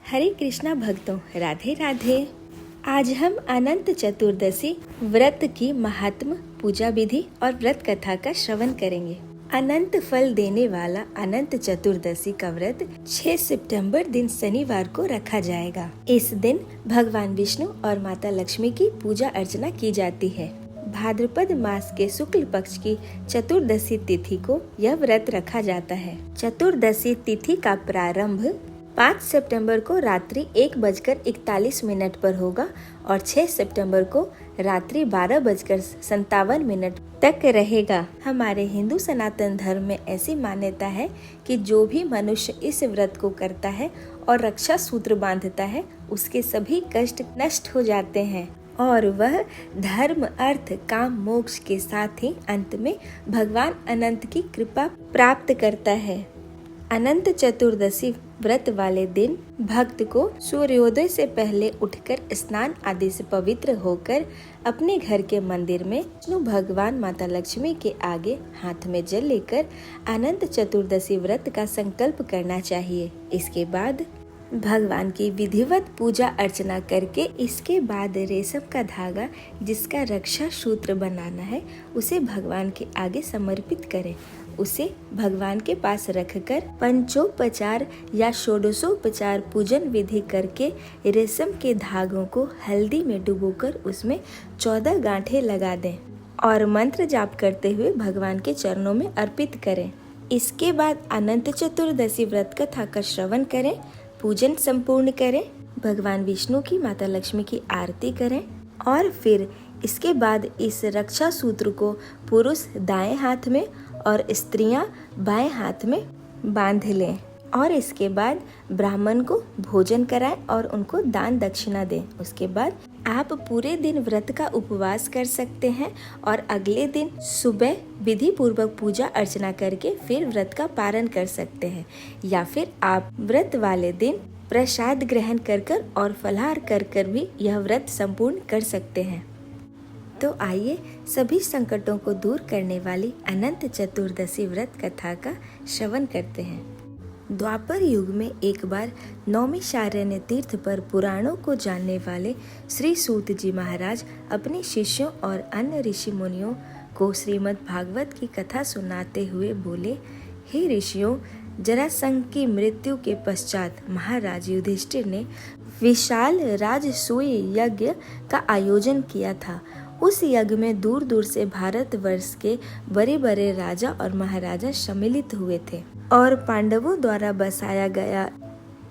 हरे कृष्णा भक्तों, राधे राधे। आज हम अनंत चतुर्दशी व्रत की महात्म, पूजा विधि और व्रत कथा का श्रवण करेंगे। अनंत फल देने वाला अनंत चतुर्दशी का व्रत 6 सितंबर दिन शनिवार को रखा जाएगा। इस दिन भगवान विष्णु और माता लक्ष्मी की पूजा अर्चना की जाती है। भाद्रपद मास के शुक्ल पक्ष की चतुर्दशी तिथि को यह व्रत रखा जाता है। चतुर्दशी तिथि का प्रारंभ 5 सितंबर को रात्रि 1:41 पर होगा और 6 सितंबर को रात्रि 12:57 तक रहेगा। हमारे हिंदू सनातन धर्म में ऐसी मान्यता है कि जो भी मनुष्य इस व्रत को करता है और रक्षा सूत्र बांधता है, उसके सभी कष्ट नष्ट हो जाते हैं और वह धर्म, अर्थ, काम, मोक्ष के साथ ही अंत में भगवान अनंत की कृपा प्राप्त करता है। अनंत चतुर्दशी व्रत वाले दिन भक्त को सूर्योदय से पहले उठकर स्नान आदि से पवित्र होकर अपने घर के मंदिर में विष्णु भगवान, माता लक्ष्मी के आगे हाथ में जल लेकर अनंत चतुर्दशी व्रत का संकल्प करना चाहिए। इसके बाद भगवान की विधिवत पूजा अर्चना करके इसके बाद रेशम का धागा जिसका रक्षा सूत्र बनाना है उसे भगवान के आगे समर्पित करें। उसे भगवान के पास रखकर पंचोपचार या षोडशोपचार पूजन विधि करके रेशम के धागों को हल्दी में डुबोकर उसमें 14 गांठें लगा दें और मंत्र जाप करते हुए भगवान के चरणों में अर्पित करें। इसके बाद अनंत चतुर्दशी व्रत कथा का श्रवण करें, पूजन संपूर्ण करें, भगवान विष्णु की, माता लक्ष्मी की आरती करें और फिर इसके बाद इस रक्षा सूत्र को पुरुष दाएं हाथ में और स्त्रियां बाएं हाथ में बांध लें और इसके बाद ब्राह्मण को भोजन कराएं और उनको दान दक्षिणा दें। उसके बाद आप पूरे दिन व्रत का उपवास कर सकते हैं और अगले दिन सुबह विधि पूर्वक पूजा अर्चना करके फिर व्रत का पारण कर सकते हैं, या फिर आप व्रत वाले दिन प्रसाद ग्रहण कर और फलाहार कर भी यह व्रत संपूर्ण कर सकते हैं। तो आइए सभी संकटों को दूर करने वाली अनंत चतुर्दशी व्रत कथा का श्रवण करते हैं। द्वापर युग में एक बार नौमिषारण्य तीर्थ पर पुराणों को जानने वाले श्री सूत जी महाराज अपने शिष्यों और अन्य ऋषि मुनियों को श्रीमद् भागवत की कथा सुनाते हुए बोले, हे ऋषियों, जरासंध की मृत्यु के पश्चात महाराज युधिष्ठिर ने विशाल राजसूय यज्ञ का आयोजन किया था। उस यज्ञ में दूर दूर से भारतवर्ष के बड़े बड़े राजा और महाराजा सम्मिलित हुए थे और पांडवों द्वारा बसाया गया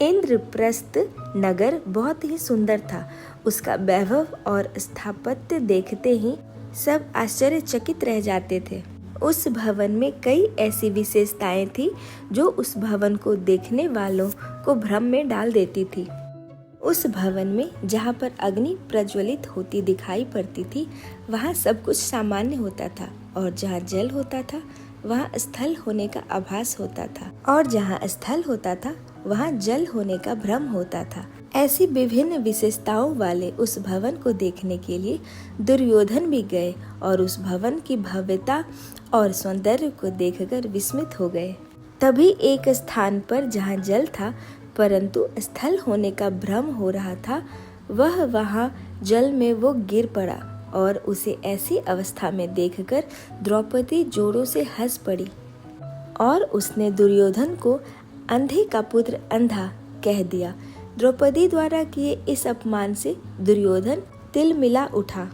इंद्रप्रस्थ नगर बहुत ही सुंदर था। उसका वैभव और स्थापत्य देखते ही सब आश्चर्यचकित रह जाते थे। उस भवन में कई ऐसी विशेषताएं थी जो उस भवन को देखने वालों को भ्रम में डाल देती थी। उस भवन में जहाँ पर अग्नि प्रज्वलित होती दिखाई पड़ती थी, वहाँ सब कुछ सामान्य होता था और जहाँ जल होता था वहाँ स्थल होने का आभास होता था और जहाँ स्थल होता था वहाँ जल होने का भ्रम होता था। ऐसी विभिन्न विशेषताओं वाले उस भवन को देखने के लिए दुर्योधन भी गए और उस भवन की भव्यता और सौंदर्य को देखकर विस्मित हो गए। तभी एक स्थान पर जहाँ जल था परंतु स्थल होने का भ्रम हो रहा था, वहाँ जल में वो गिर पड़ा और उसे ऐसी अवस्था में देखकर द्रौपदी जोरों से हंस पड़ी और उसने दुर्योधन को अंधे का पुत्र अंधा कह दिया। द्रौपदी द्वारा किए इस अपमान से दुर्योधन तिलमिला उठा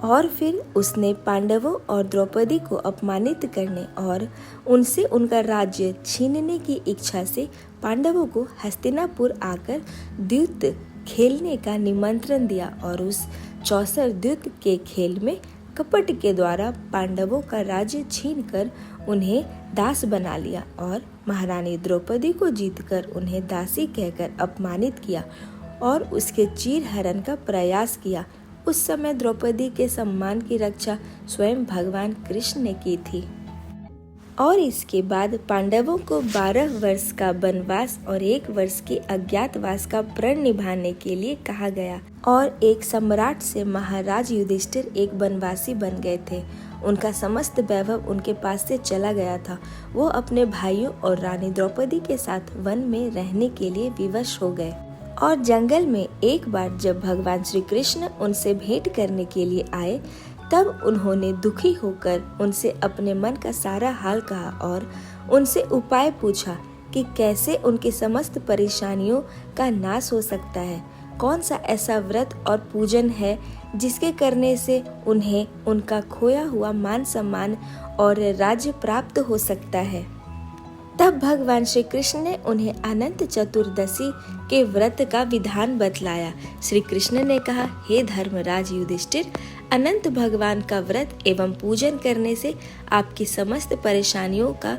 और फिर उसने पांडवों और द्रौपदी को अपमानित करने और उनसे उनका राज्य छीनने की इच्छा से पांडवों को हस्तिनापुर आकर द्यूत खेलने का निमंत्रण दिया और उस चौसर द्यूत के खेल में कपट के द्वारा पांडवों का राज्य छीनकर उन्हें दास बना लिया और महारानी द्रौपदी को जीतकर उन्हें दासी कहकर अपमानित किया और उसके चीरहरण का प्रयास किया। उस समय द्रौपदी के सम्मान की रक्षा स्वयं भगवान कृष्ण ने की थी और इसके बाद पांडवों को 12 वर्ष का वनवास और 1 वर्ष के अज्ञातवास का प्रण निभाने के लिए कहा गया और एक सम्राट से महाराज युधिष्ठिर एक वनवासी बन गए थे उनका समस्त वैभव उनके पास से चला गया था। वो अपने भाइयों और रानी द्रौपदी के साथ वन में रहने के लिए विवश हो गए। और जंगल में एक बार जब भगवान श्री कृष्ण उनसे भेंट करने के लिए आए, तब उन्होंने दुखी होकर उनसे अपने मन का सारा हाल कहा और उनसे उपाय पूछा कि कैसे उनकी समस्त परेशानियों का नाश हो सकता है। कौन सा ऐसा व्रत और पूजन है जिसके करने से उन्हें उनका खोया हुआ मान सम्मान और राज्य प्राप्त हो सकता है। तब भगवान श्री कृष्ण ने उन्हें अनंत चतुर्दशी के व्रत का विधान बतलाया। श्री कृष्ण ने कहा, हे धर्मराज युधिष्ठिर, अनंत भगवान का व्रत एवं पूजन करने से आपकी समस्त परेशानियों का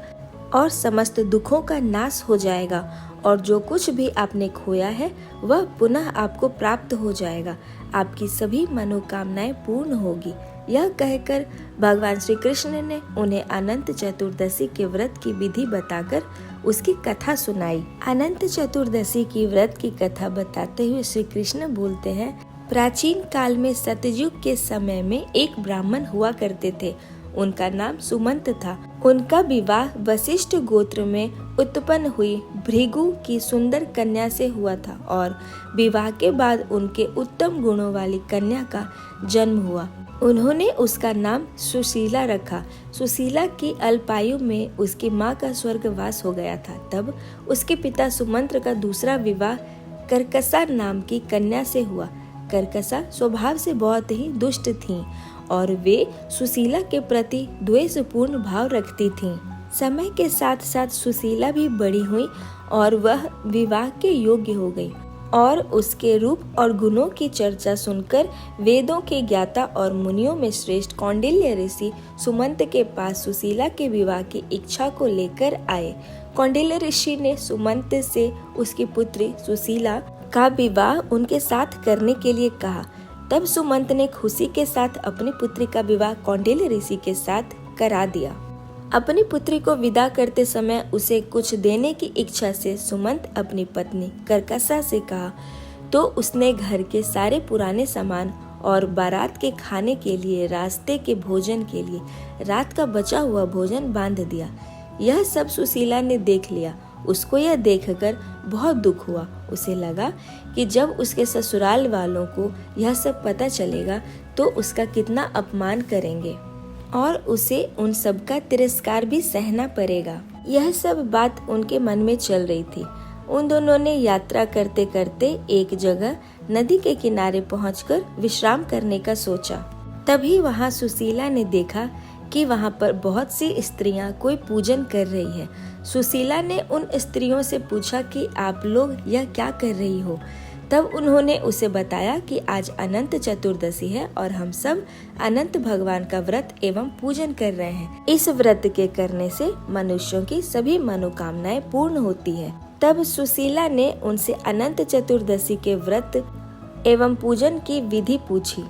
और समस्त दुखों का नाश हो जाएगा और जो कुछ भी आपने खोया है वह पुनः आपको प्राप्त हो जाएगा। आपकी सभी मनोकामनाएं पूर्ण होगी। यह कहकर भगवान श्री कृष्ण ने उन्हें अनंत चतुर्दशी के व्रत की विधि बताकर उसकी कथा सुनाई। अनंत चतुर्दशी की व्रत की कथा बताते हुए श्री कृष्ण बोलते हैं, प्राचीन काल में सतयुग के समय में एक ब्राह्मण हुआ करते थे। उनका नाम सुमंत था। उनका विवाह वशिष्ठ गोत्र में उत्पन्न हुई भृगु की सुंदर कन्या से हुआ था और विवाह के बाद उनके उत्तम गुणों वाली कन्या का जन्म हुआ। उन्होंने उसका नाम सुशीला रखा। सुशीला की अल्पायु में उसकी माँ का स्वर्गवास हो गया था। तब उसके पिता सुमंत्र का दूसरा विवाह करकसा नाम की कन्या से हुआ। करकसा स्वभाव से बहुत ही दुष्ट थीं और वे सुशीला के प्रति द्वेषपूर्ण भाव रखती थीं। समय के साथ साथ सुशीला भी बड़ी हुई और वह विवाह के योग्य हो गई और उसके रूप और गुणों की चर्चा सुनकर वेदों के ज्ञाता और मुनियों में श्रेष्ठ कौंडिल्य ऋषि सुमंत के पास सुशीला के विवाह की इच्छा को लेकर आए। कौंडिल्य ऋषि ने सुमंत से उसकी पुत्री सुशीला का विवाह उनके साथ करने के लिए कहा। तब सुमंत ने खुशी के साथ अपनी पुत्री का विवाह कौंडिल्य ऋषि के साथ करा दिया। अपनी पुत्री को विदा करते समय उसे कुछ देने की इच्छा से सुमंत अपनी पत्नी करकसा से कहा, तो उसने घर के सारे पुराने सामान और बारात के खाने के लिए, रास्ते के भोजन के लिए रात का बचा हुआ भोजन बांध दिया। यह सब सुशीला ने देख लिया। उसको यह देखकर बहुत दुख हुआ। उसे लगा कि जब उसके ससुराल वालों को यह सब पता चलेगा तो उसका कितना अपमान करेंगे और उसे उन सब का तिरस्कार भी सहना पड़ेगा। यह सब बात उनके मन में चल रही थी। उन दोनों ने यात्रा करते करते एक जगह नदी के किनारे पहुंचकर विश्राम करने का सोचा। तभी वहां सुशीला ने देखा कि वहां पर बहुत सी स्त्रियां कोई पूजन कर रही है। सुशीला ने उन स्त्रियों से पूछा कि आप लोग यह क्या कर रही हो। तब उन्होंने उसे बताया कि आज अनंत चतुर्दशी है और हम सब अनंत भगवान का व्रत एवं पूजन कर रहे हैं। इस व्रत के करने से मनुष्यों की सभी मनोकामनाएं पूर्ण होती है। तब सुशीला ने उनसे अनंत चतुर्दशी के व्रत एवं पूजन की विधि पूछी।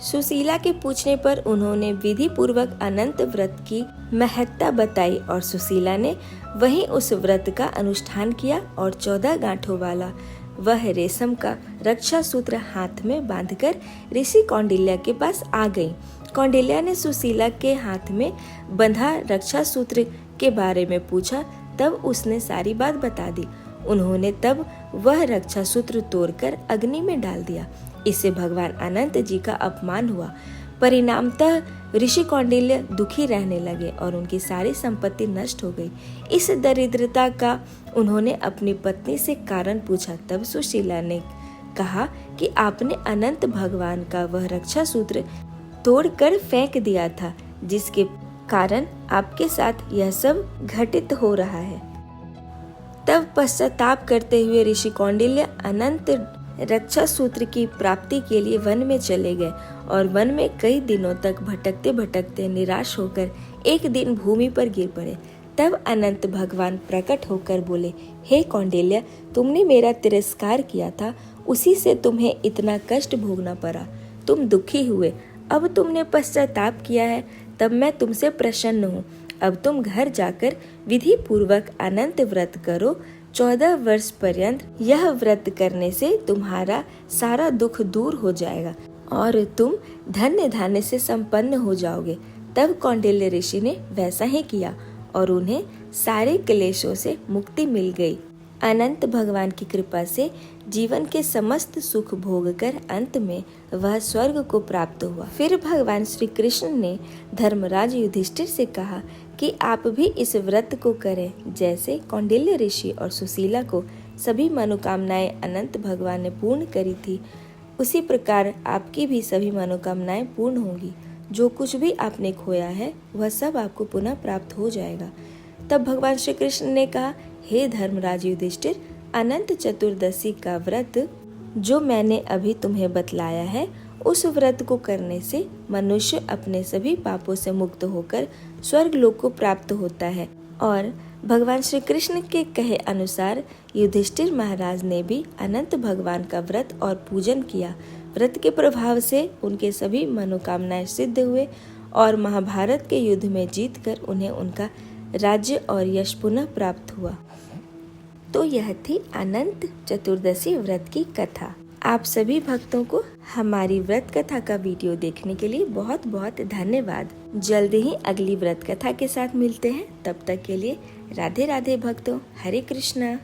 सुशीला के पूछने पर उन्होंने विधि पूर्वक अनंत व्रत की महत्ता बताई और सुशीला ने वहीं उस व्रत का अनुष्ठान किया और 14 गांठों वाला वह रेशम का रक्षा सूत्र हाथ में बांधकर ऋषि कौंडिल्य के पास आ गई। कौंडिल्य ने सुशीला के हाथ में बंधा रक्षा सूत्र के बारे में पूछा। तब उसने सारी बात बता दी। उन्होंने तब वह रक्षा सूत्र तोड़कर अग्नि में डाल दिया। इससे भगवान अनंत जी का अपमान हुआ। परिणामतः ऋषि कौंडिल्य दुखी रहने लगे और उनकी सारी संपत्ति नष्ट हो गई। इस दरिद्रता का उन्होंने अपनी पत्नी से कारण पूछा। तब सुशीला ने कहा कि आपने अनंत भगवान का वह रक्षा सूत्र तोड़कर फेंक दिया था, जिसके कारण आपके साथ यह सब घटित हो रहा है। तब पश्चाताप करते हुए ऋषि कौंडिल्य अनंत रक्षा सूत्र की प्राप्ति के लिए वन में चले गए और वन में कई दिनों तक भटकते भटकते निराश होकर एक दिन भूमि पर गिर पड़े। तब अनंत भगवान प्रकट होकर बोले, हे कौंडिल्य, तुमने मेरा तिरस्कार किया था, उसी से तुम्हें इतना कष्ट भोगना पड़ा। तुम दुखी हुए, अब तुमने पश्चाताप किया है, तब मैं तुमसे प्रसन्न हूँ। अब तुम घर जाकर विधि पूर्वक अनंत व्रत करो। 14 वर्ष पर्यंत यह व्रत करने से तुम्हारा सारा दुख दूर हो जाएगा और तुम धन्य धान्य से संपन्न हो जाओगे। तब कौंडिल्य ऋषि ने वैसा ही किया और उन्हें सारे क्लेशों से मुक्ति मिल गई। अनंत भगवान की कृपा से जीवन के समस्त सुख भोग कर अंत में वह स्वर्ग को प्राप्त हुआ। फिर भगवान श्री कृष्ण ने धर्मराज युधिष्ठिर से कहा कि आप भी इस व्रत को करें। जैसे कौंडिल्य ऋषि और सुशीला को सभी मनोकामनाएं अनंत भगवान ने पूर्ण करी थी, उसी प्रकार आपकी भी सभी मनोकामनाएं पूर्ण होंगी। जो कुछ भी आपने खोया है वह सब आपको पुनः प्राप्त हो जाएगा। तब भगवान श्री कृष्ण ने कहा, हे धर्मराज युधिष्ठिर, अनंत चतुर्दशी का व्रत जो मैंने अभी तुम्हें बतलाया है, उस व्रत को करने से मनुष्य अपने सभी पापों से मुक्त होकर स्वर्ग लोक को प्राप्त होता है। और भगवान श्री कृष्ण के कहे अनुसार युधिष्ठिर महाराज ने भी अनंत भगवान का व्रत और पूजन किया। व्रत के प्रभाव से उनके सभी मनोकामनाएं सिद्ध हुए और महाभारत के युद्ध में जीतकर उन्हें उनका राज्य और यश पुनः प्राप्त हुआ। तो यह थी अनंत चतुर्दशी व्रत की कथा। आप सभी भक्तों को हमारी व्रत कथा का वीडियो देखने के लिए बहुत बहुत धन्यवाद। जल्द ही अगली व्रत कथा के साथ मिलते हैं। तब तक के लिए राधे राधे भक्तों, हरे कृष्णा।